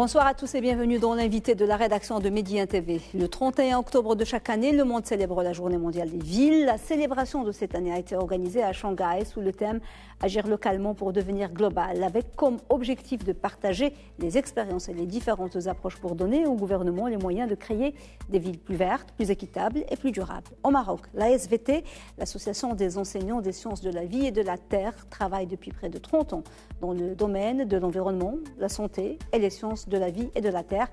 Bonsoir à tous et bienvenue dans l'invité de la rédaction de Médien TV. Le 31 octobre de chaque année, le monde célèbre la Journée mondiale des villes. La célébration de cette année a été organisée à Shanghai sous le thème « Agir localement pour devenir global » avec comme objectif de partager les expériences et les différentes approches pour donner au gouvernement les moyens de créer des villes plus vertes, plus équitables et plus durables. Au Maroc, l'ASVT, l'Association des enseignants des sciences de la vie et de la terre, travaille depuis près de 30 ans dans le domaine de l'environnement, la santé et les sciences de la vie et de la terre.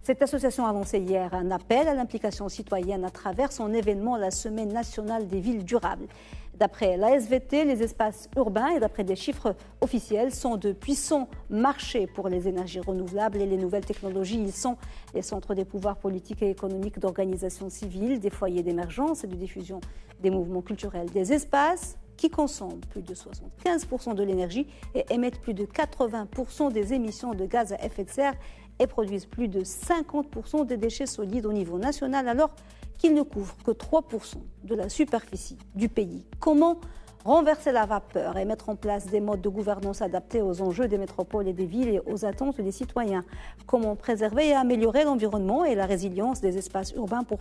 Cette association a lancé hier un appel à l'implication citoyenne à travers son événement, la Semaine nationale des villes durables. D'après l'ASVT, les espaces urbains et d'après des chiffres officiels sont de puissants marchés pour les énergies renouvelables et les nouvelles technologies. Ils sont les centres des pouvoirs politiques et économiques d'organisations civiles, des foyers d'émergence et de diffusion des mouvements culturels. Des espaces qui consomment plus de 75% de l'énergie et émettent plus de 80% des émissions de gaz à effet de serre et produisent plus de 50% des déchets solides au niveau national alors qu'ils ne couvrent que 3% de la superficie du pays. Comment renverser la vapeur et mettre en place des modes de gouvernance adaptés aux enjeux des métropoles et des villes et aux attentes des citoyens? Comment préserver et améliorer l'environnement et la résilience des espaces urbains pour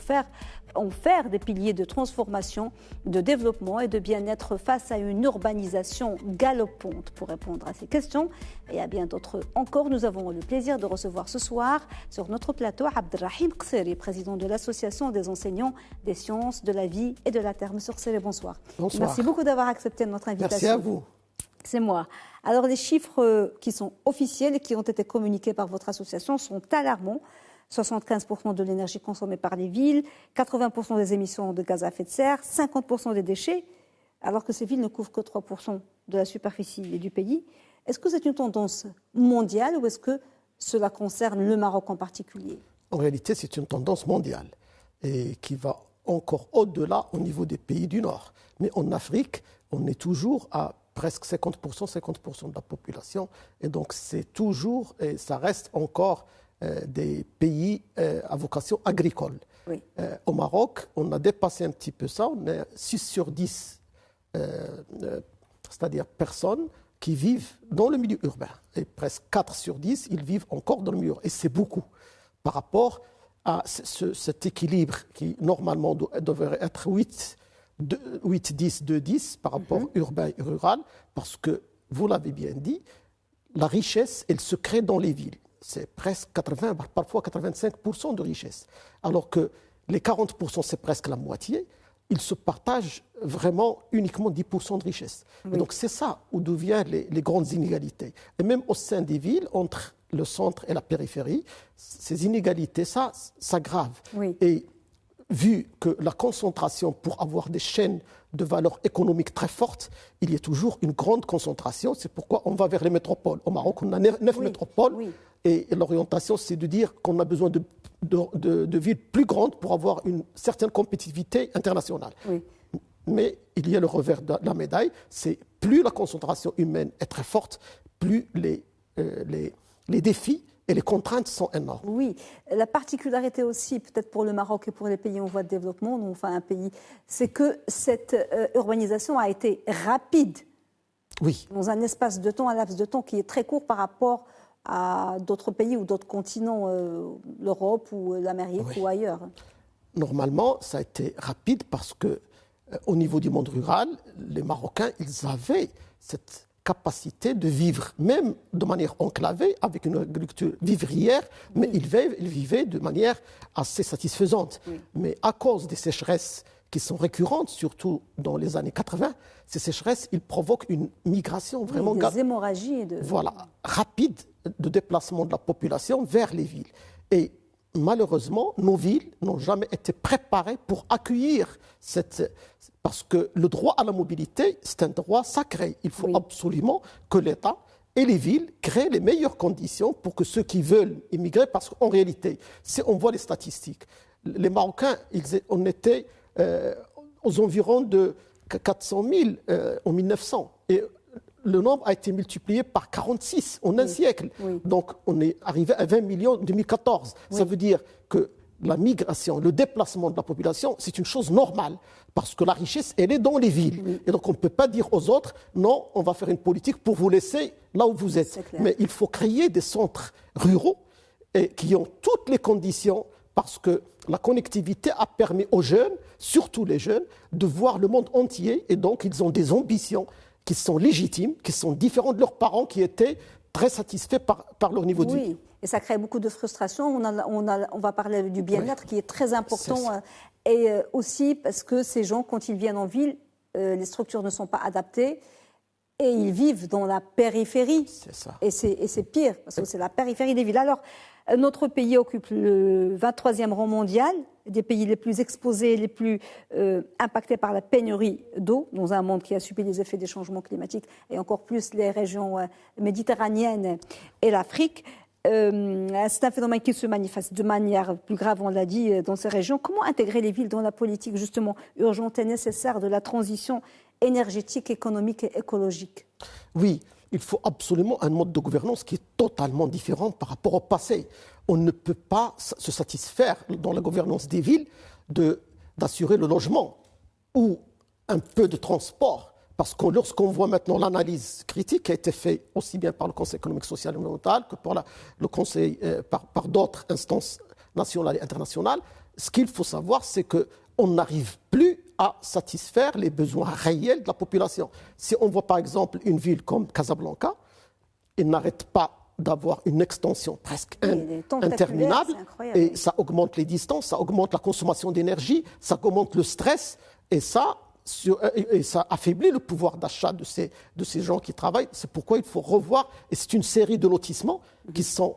en faire des piliers de transformation, de développement et de bien-être face à une urbanisation galopante? Pour répondre à ces questions et à bien d'autres encore, nous avons le plaisir de recevoir ce soir sur notre plateau Abdelrahim Qseri, président de l'Association des enseignants des sciences de la vie et de la terre. Monsieur Qseri, bonsoir. Bonsoir. Merci beaucoup d'avoir accepté notre invitation. Merci à vous. C'est moi. Alors, les chiffres qui sont officiels et qui ont été communiqués par votre association sont alarmants. 75% de l'énergie consommée par les villes, 80% des émissions de gaz à effet de serre, 50% des déchets, alors que ces villes ne couvrent que 3% de la superficie du pays. Est-ce que c'est une tendance mondiale ou est-ce que cela concerne le Maroc en particulier? En réalité, c'est une tendance mondiale et qui va encore au-delà au niveau des pays du Nord. Mais en Afrique, on est toujours à presque 50% de la population. Et donc, c'est toujours, et ça reste encore des pays à vocation agricole. Oui. Au Maroc, on a dépassé un petit peu ça. On est 6 sur 10, c'est-à-dire personnes qui vivent dans le milieu urbain. Et presque 4 sur 10, ils vivent encore dans le milieu urbain. Et c'est beaucoup par rapport à cet équilibre qui, normalement, devrait être 8-10, 2-10 par rapport urbain et rural, parce que, vous l'avez bien dit, la richesse, elle se crée dans les villes. C'est presque 80, parfois 85% de richesse. Alors que les 40%, c'est presque la moitié. Ils se partagent vraiment uniquement 10% de richesse. Oui. Et donc, c'est ça où deviennent les grandes inégalités. Et même au sein des villes, entre le centre et la périphérie, ces inégalités, ça s'aggrave. Oui. Et vu que la concentration pour avoir des chaînes de valeur économique très fortes, il y a toujours une grande concentration. C'est pourquoi on va vers les métropoles. Au Maroc, on a 9 métropoles. Oui. Et l'orientation, c'est de dire qu'on a besoin de villes plus grandes pour avoir une certaine compétitivité internationale. Oui. Mais il y a le revers de la médaille, c'est plus la concentration humaine est très forte, plus les défis et les contraintes sont énormes. Oui, la particularité aussi, peut-être pour le Maroc et pour les pays en voie de développement, enfin un pays, c'est que cette urbanisation a été rapide. Oui. Dans un espace de temps, un laps de temps qui est très court par rapport à d'autres pays ou d'autres continents, l'Europe ou l'Amérique ou ailleurs. Normalement, ça a été rapide parce que au niveau du monde rural, les Marocains, ils avaient cette capacité de vivre, même de manière enclavée, avec une agriculture vivrière, mais ils vivaient de manière assez satisfaisante. Oui. Mais à cause des sécheresses qui sont récurrentes, surtout dans les années 80, ces sécheresses, ils provoquent une migration vraiment... des hémorragies. Voilà, rapide de déplacement de la population vers les villes. Et malheureusement, nos villes n'ont jamais été préparées pour accueillir cette... Parce que le droit à la mobilité, c'est un droit sacré. Il faut absolument que l'État et les villes créent les meilleures conditions pour que ceux qui veulent immigrer, parce qu'en réalité, si on voit les statistiques, les Marocains, on était aux environs de 400 000 en 1900. Et le nombre a été multiplié par 46 en un siècle. Oui. Donc, on est arrivé à 20 millions en 2014. Oui. Ça veut dire que la migration, le déplacement de la population, c'est une chose normale. Parce que la richesse, elle est dans les villes. Oui. Et donc, on ne peut pas dire aux autres, non, on va faire une politique pour vous laisser là où vous êtes. Mais il faut créer des centres ruraux et qui ont toutes les conditions, parce que la connectivité a permis aux jeunes, surtout les jeunes, de voir le monde entier, et donc ils ont des ambitions qui sont légitimes, qui sont différentes de leurs parents qui étaient très satisfaits par leur niveau de vie. Oui, et ça crée beaucoup de frustration. On va parler du bien-être qui est très important. Et aussi parce que ces gens, quand ils viennent en ville, les structures ne sont pas adaptées et ils vivent dans la périphérie. C'est ça. Et c'est pire, parce que c'est la périphérie des villes. Alors, notre pays occupe le 23e rang mondial, des pays les plus exposés, les plus impactés par la pénurie d'eau, dans un monde qui a subi les effets des changements climatiques, et encore plus les régions méditerranéennes et l'Afrique. C'est un phénomène qui se manifeste de manière plus grave, on l'a dit, dans ces régions. Comment intégrer les villes dans la politique justement urgente et nécessaire de la transition énergétique, économique et écologique? Oui, il faut absolument un mode de gouvernance qui est totalement différent par rapport au passé. On ne peut pas se satisfaire dans la gouvernance des villes d'assurer le logement ou un peu de transport. Parce que lorsqu'on voit maintenant l'analyse critique qui a été faite aussi bien par le Conseil économique, social et environnemental que par le Conseil, par d'autres instances nationales et internationales, ce qu'il faut savoir, c'est qu'on n'arrive plus à satisfaire les besoins réels de la population. Si on voit par exemple une ville comme Casablanca, elle n'arrête pas d'avoir une extension presque interminable et ça augmente les distances, ça augmente la consommation d'énergie, ça augmente le stress et ça affaiblit le pouvoir d'achat de ces gens qui travaillent. C'est pourquoi il faut revoir, et c'est une série de lotissements qui sont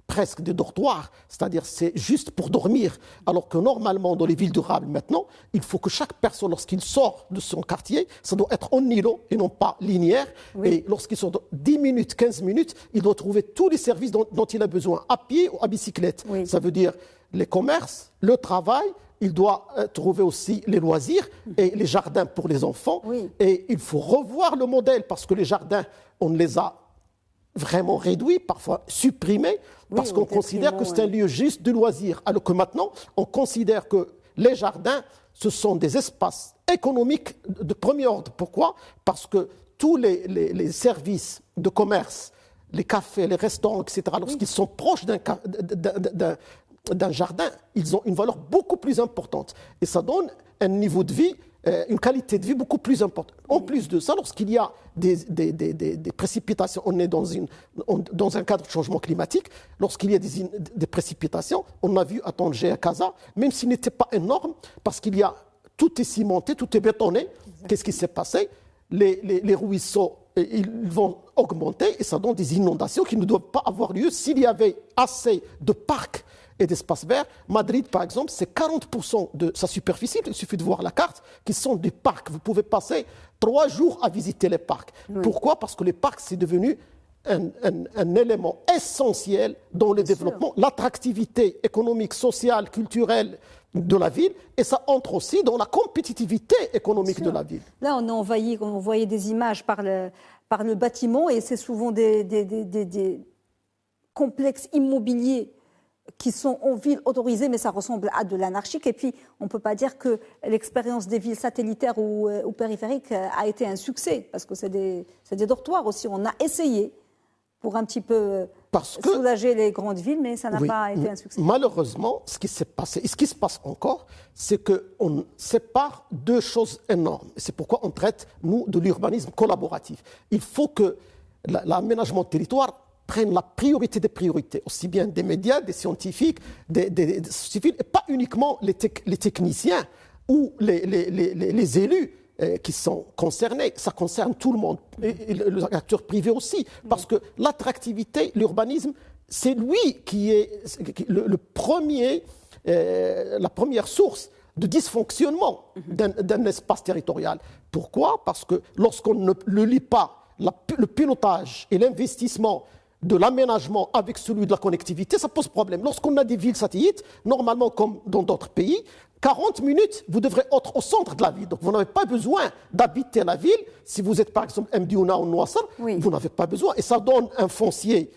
presque des dortoirs, c'est-à-dire c'est juste pour dormir, alors que normalement dans les villes durables maintenant, il faut que chaque personne, lorsqu'il sort de son quartier, ça doit être en îlot et non pas linéaire, et lorsqu'il sort de 10 minutes, 15 minutes, il doit trouver tous les services dont il a besoin, à pied ou à bicyclette. Ça veut dire les commerces, le travail, il doit trouver aussi les loisirs et les jardins pour les enfants. Et il faut revoir le modèle parce que les jardins, on les a vraiment réduits, parfois supprimés, parce qu'on considère que c'est un lieu juste de loisirs. Alors que maintenant, on considère que les jardins, ce sont des espaces économiques de premier ordre. Pourquoi ? Parce que tous les services de commerce, les cafés, les restaurants, etc., lorsqu'ils sont proches d'un jardin, ils ont une valeur beaucoup plus importante. Et ça donne un niveau de vie, une qualité de vie beaucoup plus importante. En plus de ça, lorsqu'il y a des précipitations, on est dans un cadre de changement climatique, lorsqu'il y a des précipitations, on a vu à Tanger, à Casa, même s'il n'était pas énorme, parce qu'il y a tout est cimenté, tout est bétonné, qu'est-ce qui s'est passé ? Les ruisseaux, ils vont augmenter et ça donne des inondations qui ne doivent pas avoir lieu s'il y avait assez de parcs et d'espaces verts. Madrid, par exemple, c'est 40% de sa superficie, il suffit de voir la carte, qui sont des parcs. Vous pouvez passer 3 jours à visiter les parcs. Pourquoi ? Parce que les parcs, c'est devenu un élément essentiel dans le développement, l'attractivité économique, sociale, culturelle de la ville, et ça entre aussi dans la compétitivité économique de la ville. Là, on voyait des images par le bâtiment, et c'est souvent des complexes immobiliers qui sont en ville autorisées, mais ça ressemble à de l'anarchique. Et puis, on ne peut pas dire que l'expérience des villes satellitaires ou périphériques a été un succès, parce que c'est des dortoirs aussi. On a essayé pour un petit peu soulager les grandes villes, mais ça n'a pas été un succès. Malheureusement, ce qui s'est passé, et ce qui se passe encore, c'est qu'on sépare 2 choses énormes. C'est pourquoi on traite, nous, de l'urbanisme collaboratif. Il faut que l'aménagement de territoire prennent la priorité des priorités, aussi bien des médias, des scientifiques, des civils, et pas uniquement les techniciens ou les élus qui sont concernés. Ça concerne tout le monde, et les acteurs privés aussi, parce que l'attractivité, l'urbanisme, c'est lui qui est la première source de dysfonctionnement d'un espace territorial. Pourquoi ? Parce que lorsqu'on ne le lie pas, le pilotage et l'investissement de l'aménagement avec celui de la connectivité, ça pose problème. Lorsqu'on a des villes satellites, normalement comme dans d'autres pays, 40 minutes, vous devrez être au centre de la ville. Donc vous n'avez pas besoin d'habiter la ville. Si vous êtes par exemple Mdiouna ou Nouassar, vous n'avez pas besoin. Et ça donne un foncier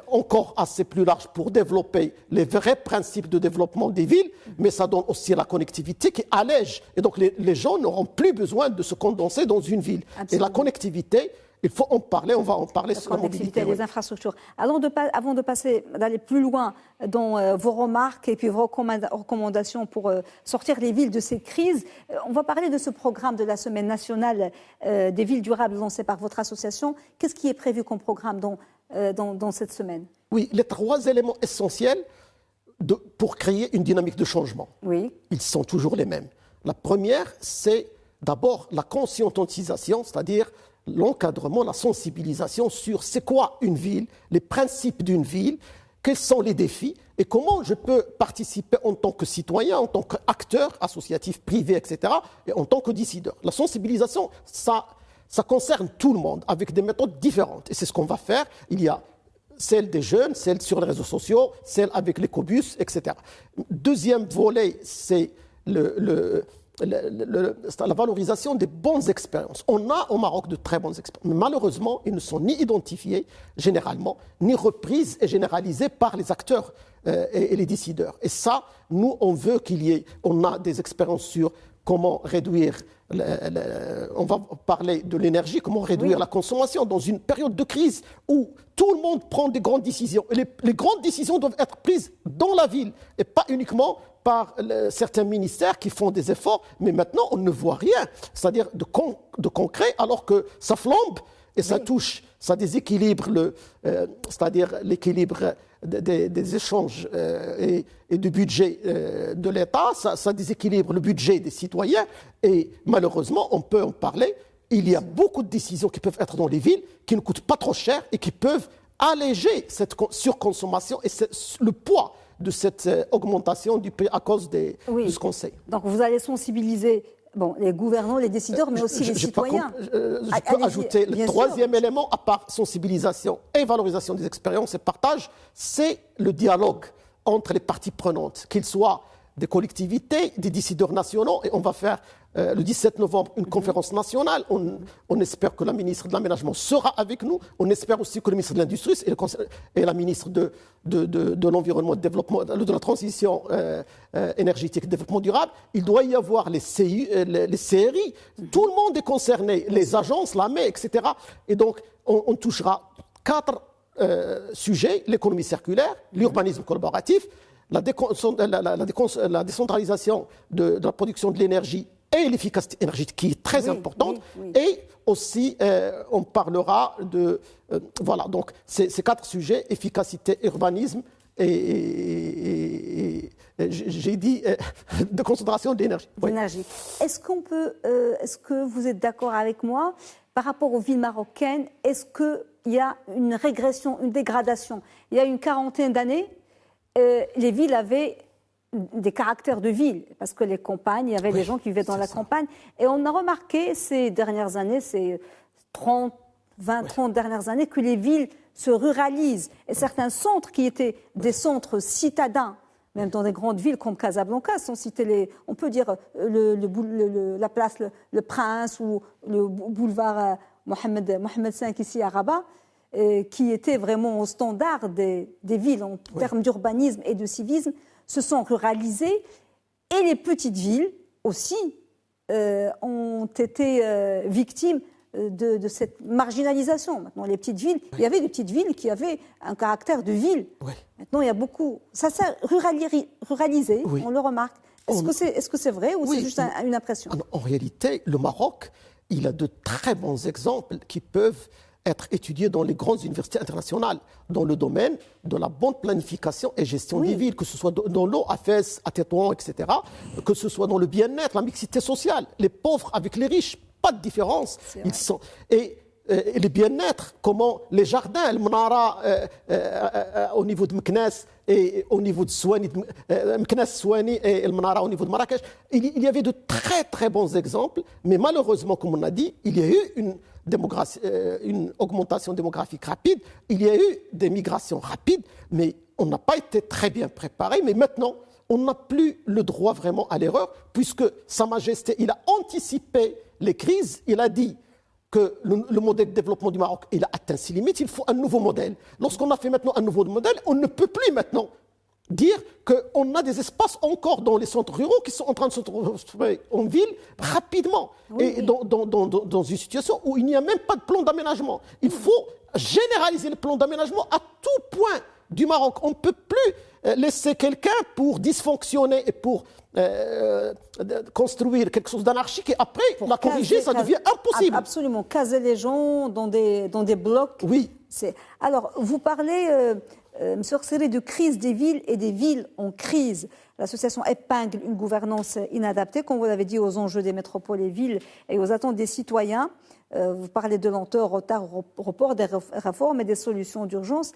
encore assez plus large pour développer les vrais principes de développement des villes, mais ça donne aussi la connectivité qui allège. Et donc les gens n'auront plus besoin de se condenser dans une ville. Absolument. Et la connectivité, il faut en parler, on va en parler sur la mobilité. Les infrastructures. Avant d'aller plus loin dans vos remarques et puis vos recommandations pour sortir les villes de ces crises, on va parler de ce programme de la Semaine nationale des villes durables lancé par votre association. Qu'est-ce qui est prévu comme programme dans cette semaine? Oui, les 3 éléments essentiels pour créer une dynamique de changement. Oui. Ils sont toujours les mêmes. La première, c'est d'abord la conscientisation, c'est-à-dire l'encadrement, la sensibilisation sur c'est quoi une ville, les principes d'une ville, quels sont les défis et comment je peux participer en tant que citoyen, en tant qu'acteur associatif, privé, etc., et en tant que décideur. La sensibilisation, ça concerne tout le monde avec des méthodes différentes. Et c'est ce qu'on va faire. Il y a celle des jeunes, celle sur les réseaux sociaux, celle avec l'écobus, etc. Deuxième volet, c'est la valorisation des bonnes expériences. On a au Maroc de très bonnes expériences, mais malheureusement, ils ne sont ni identifiés généralement, ni reprises et généralisées par les acteurs et les décideurs. Et ça, nous, on a des expériences sur comment réduire, on va parler de l'énergie, comment réduire la consommation dans une période de crise où tout le monde prend des grandes décisions. Et les grandes décisions doivent être prises dans la ville et pas uniquement par certains ministères qui font des efforts, mais maintenant on ne voit rien, c'est-à-dire de concret, alors que ça flambe et ça touche, ça déséquilibre c'est-à-dire l'équilibre des échanges et du budget de l'État, ça déséquilibre le budget des citoyens et malheureusement, on peut en parler, il y a beaucoup de décisions qui peuvent être dans les villes, qui ne coûtent pas trop cher et qui peuvent alléger cette surconsommation et le poids de cette augmentation du prix à cause de ce Conseil. Donc vous allez sensibiliser les gouvernants, les décideurs, mais aussi les citoyens. Je peux ajouter le troisième élément, à part sensibilisation et valorisation des expériences et partage, c'est le dialogue entre les parties prenantes, qu'ils soient des collectivités, des décideurs nationaux, et on va faire le 17 novembre une conférence nationale. On espère que la ministre de l'Aménagement sera avec nous. On espère aussi que le ministre de l'Industrie et la ministre de l'Environnement, de la Transition énergétique et du développement durable. Il doit y avoir les CRI. Tout le monde est concerné, les agences, l'AME, etc. Et donc, on touchera 4 sujets, l'économie circulaire, l'urbanisme collaboratif, la décentralisation de la production de l'énergie et l'efficacité énergétique qui est très importante. Et aussi, on parlera de... voilà, donc ces 4 sujets, efficacité, urbanisme et j'ai dit de concentration d'énergie. D'énergie. Est-ce que vous êtes d'accord avec moi par rapport aux villes marocaines? Est-ce qu'il y a une régression, une dégradation? Il y a une quarantaine d'années, les villes avaient des caractères de ville, parce que les campagnes, il y avait des gens qui vivaient dans la campagne. Et on a remarqué ces dernières années, ces 30 dernières années, que les villes se ruralisent. Et certains centres qui étaient des centres citadins, même dans des grandes villes comme Casablanca, sans citer on peut dire la place Le Prince ou le boulevard Mohamed V ici à Rabat, qui étaient vraiment au standard des villes en termes d'urbanisme et de civisme, se sont ruralisées. Et les petites villes aussi ont été victimes de cette marginalisation. Maintenant, les petites villes, il y avait des petites villes qui avaient un caractère de ville. Maintenant, il y a beaucoup... Ça s'est ruralisé, on le remarque. Est-ce que c'est vrai ou c'est juste une impression? En réalité, le Maroc, il a de très bons exemples qui peuvent être étudiés dans les grandes universités internationales, dans le domaine de la bonne planification et gestion des villes, que ce soit dans l'eau, à Fès, à Tétouan, etc., que ce soit dans le bien-être, la mixité sociale, les pauvres avec les riches, pas de différence. Et le bien-être, comment les jardins, le Menara au niveau de Meknès et au niveau de Souani, Meknès, Souani et le Menara au niveau de Marrakech, il y avait de très très bons exemples, mais malheureusement, comme on a dit, il y a eu une augmentation démographique rapide, il y a eu des migrations rapides, mais on n'a pas été très bien préparé. Mais maintenant, on n'a plus le droit vraiment à l'erreur, puisque Sa Majesté, il a anticipé les crises, il a dit que le modèle de développement du Maroc il a atteint ses limites, il faut un nouveau modèle. Lorsqu'on a fait maintenant un nouveau modèle, on ne peut plus maintenant dire qu'on a des espaces encore dans les centres ruraux qui sont en train de se transformer en ville rapidement. Oui, et dans une situation où il n'y a même pas de plan d'aménagement. Il faut généraliser le plan d'aménagement à tout point du Maroc. On ne peut plus laisser quelqu'un pour dysfonctionner et pour construire quelque chose d'anarchique et après la corriger, ça devient impossible. Absolument, caser les gens dans des blocs. Oui. Alors, vous parlez, M. Orseri, de crise des villes et des villes en crise. L'association épingle une gouvernance inadaptée, comme vous l'avez dit, aux enjeux des métropoles et villes et aux attentes des citoyens. Vous parlez de lenteur, retard, report des réformes et des solutions d'urgence.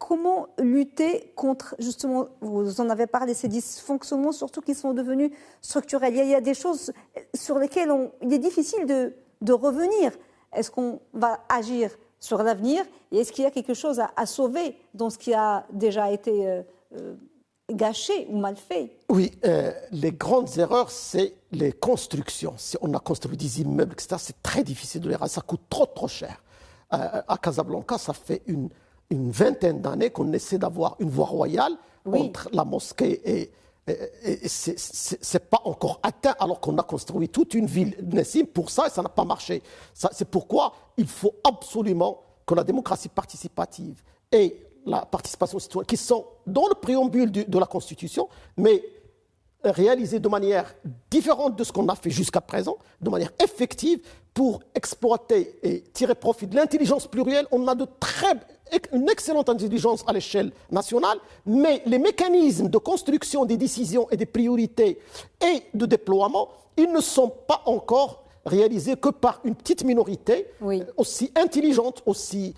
Comment lutter contre, justement, vous en avez parlé, ces dysfonctionnements, surtout qui sont devenus structurels? Il y a des choses sur lesquelles il est difficile de revenir. Est-ce qu'on va agir sur l'avenir et est-ce qu'il y a quelque chose à sauver dans ce qui a déjà été gâché ou mal fait? Oui, les grandes erreurs, c'est les constructions. Si on a construit des immeubles, etc., c'est très difficile de les raser, ça coûte trop cher. À Casablanca, ça fait une vingtaine d'années qu'on essaie d'avoir une voie royale entre la mosquée et c'est pas encore atteint alors qu'on a construit toute une ville Nessim pour ça et ça n'a pas marché. C'est pourquoi il faut absolument que la démocratie participative et la participation citoyenne, qui sont dans le préambule de la Constitution, mais réalisées de manière différente de ce qu'on a fait jusqu'à présent, de manière effective, pour exploiter et tirer profit de l'intelligence plurielle. On a une excellente intelligence à l'échelle nationale, mais les mécanismes de construction des décisions et des priorités et de déploiement, ils ne sont pas encore réalisés que par une petite minorité, aussi intelligente, aussi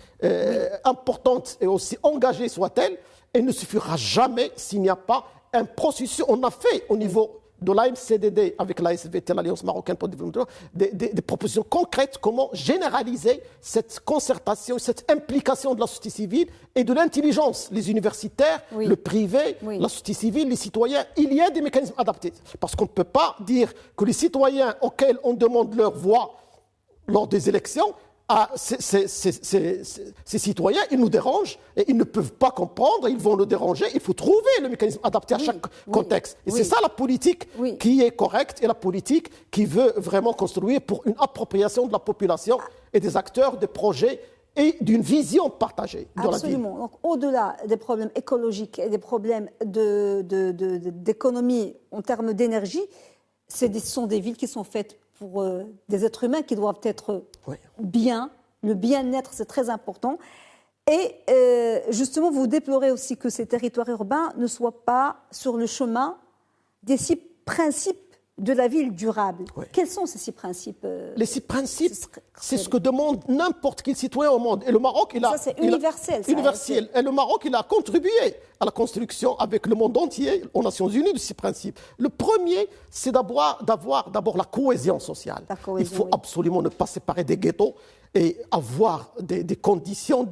importante et aussi engagée soit-elle. Elle ne suffira jamais s'il n'y a pas un processus. On a fait au niveau de l'AMCDD avec l'ASVT, l'Alliance marocaine pour le développement, des propositions concrètes, comment généraliser cette concertation, cette implication de la société civile et de l'intelligence, les universitaires, le privé, la société civile, les citoyens. Il y a des mécanismes adaptés. Parce qu'on ne peut pas dire que les citoyens auxquels on demande leur voix lors des élections, ces citoyens, ils nous dérangent et ils ne peuvent pas comprendre, ils vont nous déranger. Il faut trouver le mécanisme adapté à chaque contexte. Et c'est ça la politique qui est correcte et la politique qui veut vraiment construire pour une appropriation de la population et des acteurs, des projets et d'une vision partagée de la vie. Absolument. Donc, au-delà des problèmes écologiques et des problèmes d'économie en termes d'énergie, ce sont des villes qui sont faites pour des êtres humains qui doivent être bien. Le bien-être, c'est très important. Et justement, vous déplorez aussi que ces territoires urbains ne soient pas sur le chemin des 6 principes de la ville durable. Quels sont ces 6 principes? Les 6 principes, c'est ce que demande n'importe quel citoyen au monde. Et le Maroc, c'est universel. Universel. Et le Maroc, il a contribué à la construction avec le monde entier, aux Nations Unies, de ces principes. Le premier, c'est d'avoir d'abord la cohésion sociale. Il faut absolument ne pas séparer des ghettos et avoir des conditions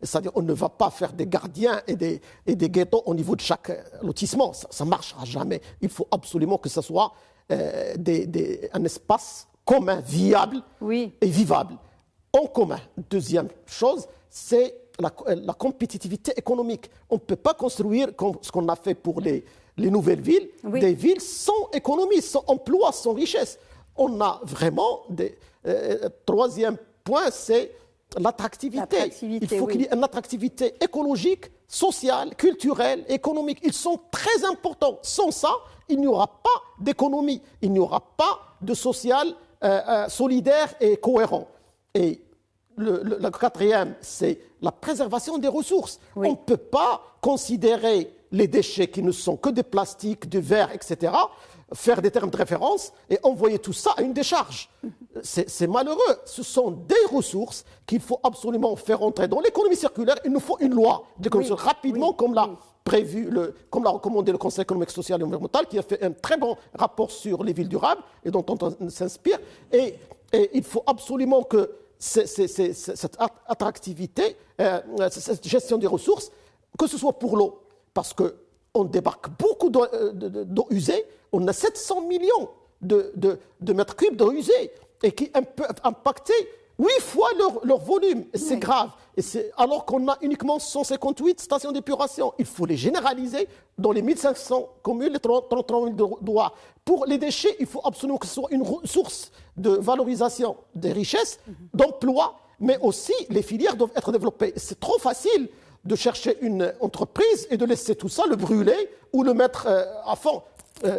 c'est-à-dire on ne va pas faire des gardiens et des ghettos au niveau de chaque lotissement. Ça ne marchera jamais. Il faut absolument que ce soit un espace commun, viable et vivable. En commun. Deuxième chose, c'est la compétitivité économique. On ne peut pas construire ce qu'on a fait pour les nouvelles villes, des villes sans économie, sans emploi, sans richesse. On a vraiment troisième point, c'est l'attractivité. Il faut qu'il y ait une attractivité écologique, sociale, culturelle, économique. Ils sont très importants. Sans ça, il n'y aura pas d'économie, il n'y aura pas de social solidaire et cohérent. Et le quatrième, c'est la préservation des ressources. On ne peut pas considérer les déchets qui ne sont que des plastiques, du verre, etc., faire des termes de référence et envoyer tout ça à une décharge. C'est malheureux. Ce sont des ressources qu'il faut absolument faire entrer dans l'économie circulaire. Il nous faut une loi d'économie circulaire rapidement, comme l'a prévu, comme l'a recommandé le Conseil économique, social et environnemental, qui a fait un très bon rapport sur les villes durables et dont on s'inspire. Et il faut absolument que cette attractivité, cette gestion des ressources, que ce soit pour l'eau, parce qu'on débarque beaucoup d'eau usée, on a 700 millions de mètres cubes d'eau usée et qui peuvent impacter 8 fois leur volume. C'est Oui. grave. Alors qu'on a uniquement 158 stations d'épuration. Il faut les généraliser dans les 1500 communes, les 33 000 douars. Pour les déchets, il faut absolument que ce soit une source de valorisation des richesses, d'emplois, mais aussi les filières doivent être développées. C'est trop facile de chercher une entreprise et de laisser tout ça, le brûler ou le mettre à fond.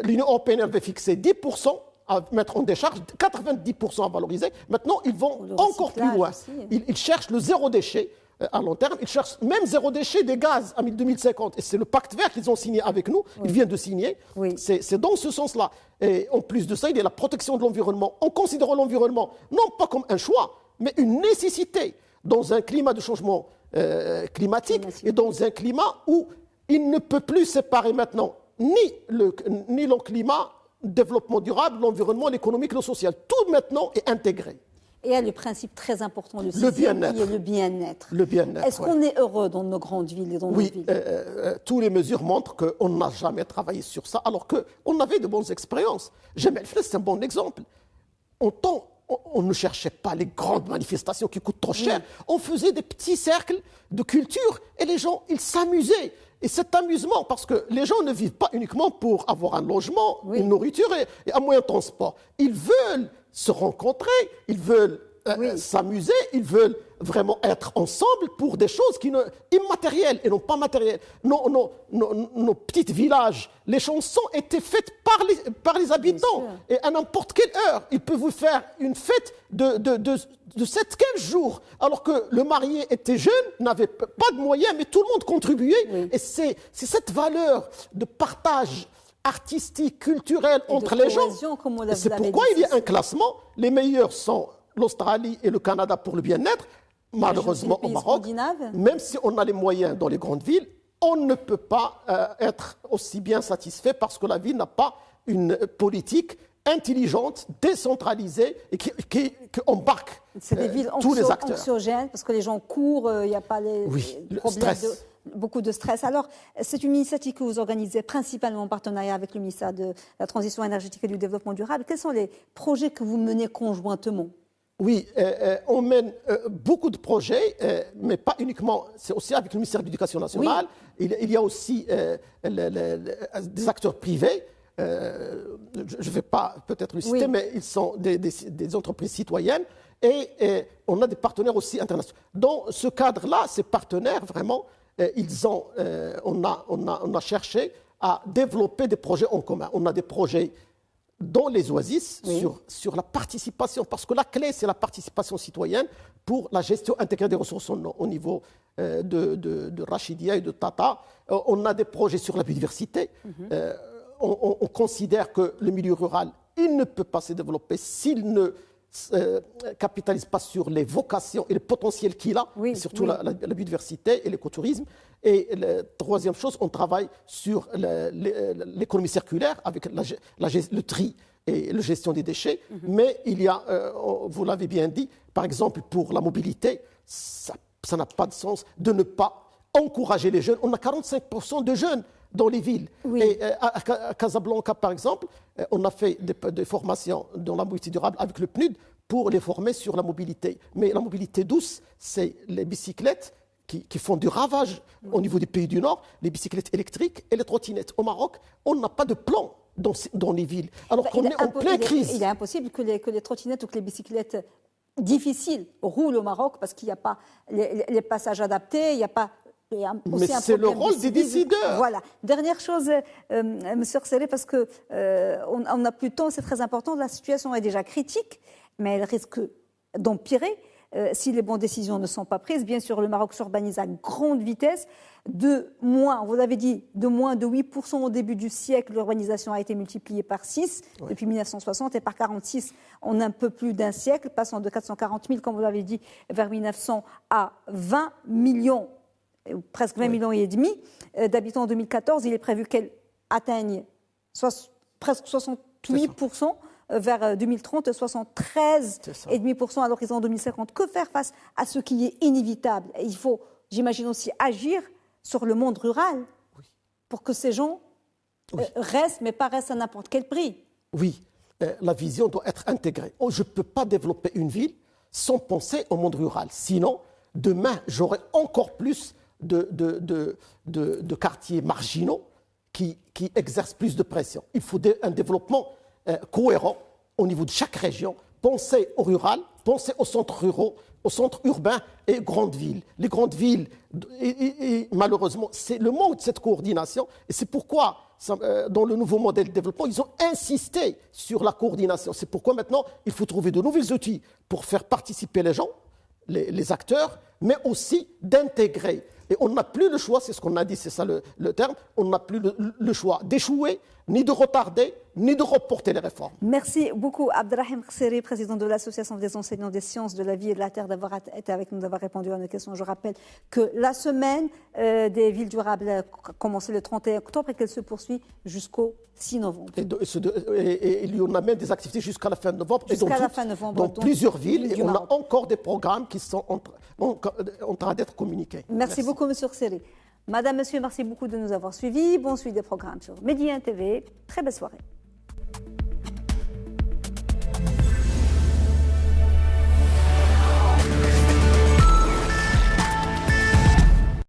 L'Union européenne avait fixé 10% à mettre en décharge, 90% à valoriser. Maintenant, ils vont encore plus loin. Ils cherchent le zéro déchet à long terme. Ils cherchent même zéro déchet des gaz en 2050. Et c'est le pacte vert qu'ils ont signé avec nous. Ils viennent de signer. Oui. C'est dans ce sens-là. Et en plus de ça, il y a la protection de l'environnement. En considérant l'environnement, non pas comme un choix, mais une nécessité dans un climat de changement climatique et dans un climat où il ne peut plus séparer maintenant ni le climat, le développement durable, l'environnement, l'économique, le social. Tout maintenant est intégré. Et il y a le principe très important du Le bien-être. qui est le bien-être. Le bien-être. Est-ce qu'on est heureux dans nos grandes villes et dans nos villes? Toutes les mesures montrent qu'on n'a jamais travaillé sur ça, alors qu'on avait de bonnes expériences. Jemel Fles, c'est un bon exemple. On ne cherchait pas les grandes manifestations qui coûtent trop cher. On faisait des petits cercles de culture et les gens, ils s'amusaient. Et cet amusement, parce que les gens ne vivent pas uniquement pour avoir un logement, une nourriture et un moyen de transport. Ils veulent se rencontrer, ils veulent s'amuser, ils veulent vraiment être ensemble pour des choses immatérielles et non pas matérielles. Nos petits villages, les chansons étaient faites par les habitants. Et à n'importe quelle heure, ils peuvent vous faire une fête de 7-15 jours. Alors que le marié était jeune, n'avait pas de moyens, mais tout le monde contribuait. Et c'est cette valeur de partage artistique, culturel entre les gens. C'est pourquoi il y a un classement. Les meilleurs sont l'Australie et le Canada pour le bien-être. Malheureusement, au Maroc, même si on a les moyens dans les grandes villes, on ne peut pas être aussi bien satisfait parce que la ville n'a pas une politique intelligente, décentralisée et qui embarque c'est des villes tous les acteurs. Anxiogènes parce que les gens courent, il n'y a pas les problèmes beaucoup de stress. Alors, c'est une initiative que vous organisez principalement en partenariat avec le ministère de la Transition énergétique et du Développement durable. Quels sont les projets que vous menez conjointement? Oui, on mène beaucoup de projets, mais pas uniquement. C'est aussi avec le ministère de l'Éducation nationale. Oui. Il y a aussi des acteurs privés. Je ne vais pas peut-être le citer, mais ils sont des entreprises citoyennes. Et on a des partenaires aussi internationaux. Dans ce cadre-là, ces partenaires, vraiment, on a cherché à développer des projets en commun. On a des projets dans les oasis sur la participation, parce que la clé, c'est la participation citoyenne pour la gestion intégrée des ressources en eau au niveau de Rachidia et de Tata. On a des projets sur la biodiversité. On considère que le milieu rural, il ne peut pas se développer s'il ne capitalise pas sur les vocations et le potentiel qu'il a, et surtout la biodiversité et l'écotourisme. Et la troisième chose, on travaille sur l'économie circulaire avec le tri et la gestion des déchets. Mais il y a, vous l'avez bien dit, par exemple pour la mobilité, ça n'a pas de sens de ne pas encourager les jeunes. On a 45% de jeunes dans les villes. Et à Casablanca, par exemple, on a fait des formations dans la mobilité durable avec le PNUD pour les former sur la mobilité. Mais la mobilité douce, c'est les bicyclettes qui font du ravage au niveau des pays du Nord, les bicyclettes électriques et les trottinettes. Au Maroc, on n'a pas de plan dans les villes, alors qu'on est en pleine crise. Il est impossible que les trottinettes ou que les bicyclettes difficiles roulent au Maroc parce qu'il n'y a pas les passages adaptés, il n'y a pas... Mais c'est le rôle des décideurs. Voilà. Dernière chose, Monsieur Rsele, parce qu'on n'a plus de temps, c'est très important. La situation est déjà critique, mais elle risque d'empirer si les bonnes décisions ne sont pas prises. Bien sûr, le Maroc s'urbanise à grande vitesse. Vous l'avez dit, de moins de 8% au début du siècle, l'urbanisation a été multipliée par 6 depuis 1960 et par 46 en un peu plus d'un siècle, passant de 440 000, comme vous l'avez dit, vers 1900 à 20 millions. Presque 20 millions et demi d'habitants en 2014. Il est prévu qu'elle atteigne presque 68% vers 2030, 73,5% à l'horizon 2050. Que faire face à ce qui est inévitable? Il faut, j'imagine aussi, agir sur le monde rural pour que ces gens restent, mais pas restent à n'importe quel prix. Oui, la vision doit être intégrée. Je ne peux pas développer une ville sans penser au monde rural. Sinon, demain, j'aurai encore plus de quartiers marginaux qui exercent plus de pression. Il faut un développement cohérent au niveau de chaque région. Pensez au rural, pensez aux centres ruraux, aux centres urbains et grandes villes. Les grandes villes, et malheureusement, c'est le manque de cette coordination. Et c'est pourquoi, dans le nouveau modèle de développement, ils ont insisté sur la coordination. C'est pourquoi maintenant, il faut trouver de nouveaux outils pour faire participer les gens, les acteurs, mais aussi d'intégrer. Et on n'a plus le choix, c'est ce qu'on a dit, c'est ça le terme, on n'a plus le choix d'échouer, ni de retarder, ni de reporter les réformes. Merci beaucoup, Abdelrahim Khseri, président de l'Association des enseignants des sciences de la vie et de la terre, d'avoir été avec nous, d'avoir répondu à nos questions. Je rappelle que la semaine des villes durables a commencé le 31 octobre et qu'elle se poursuit jusqu'au 6 novembre. Et il y en a même des activités jusqu'à la fin de novembre. Jusqu'à la fin novembre. Dans plusieurs villes, et on a encore des programmes qui sont en train d'être communiqués. Merci beaucoup, M. Khseri. Madame, Monsieur, merci beaucoup de nous avoir suivis. Bon suivi des programmes sur Média TV. Très belle soirée.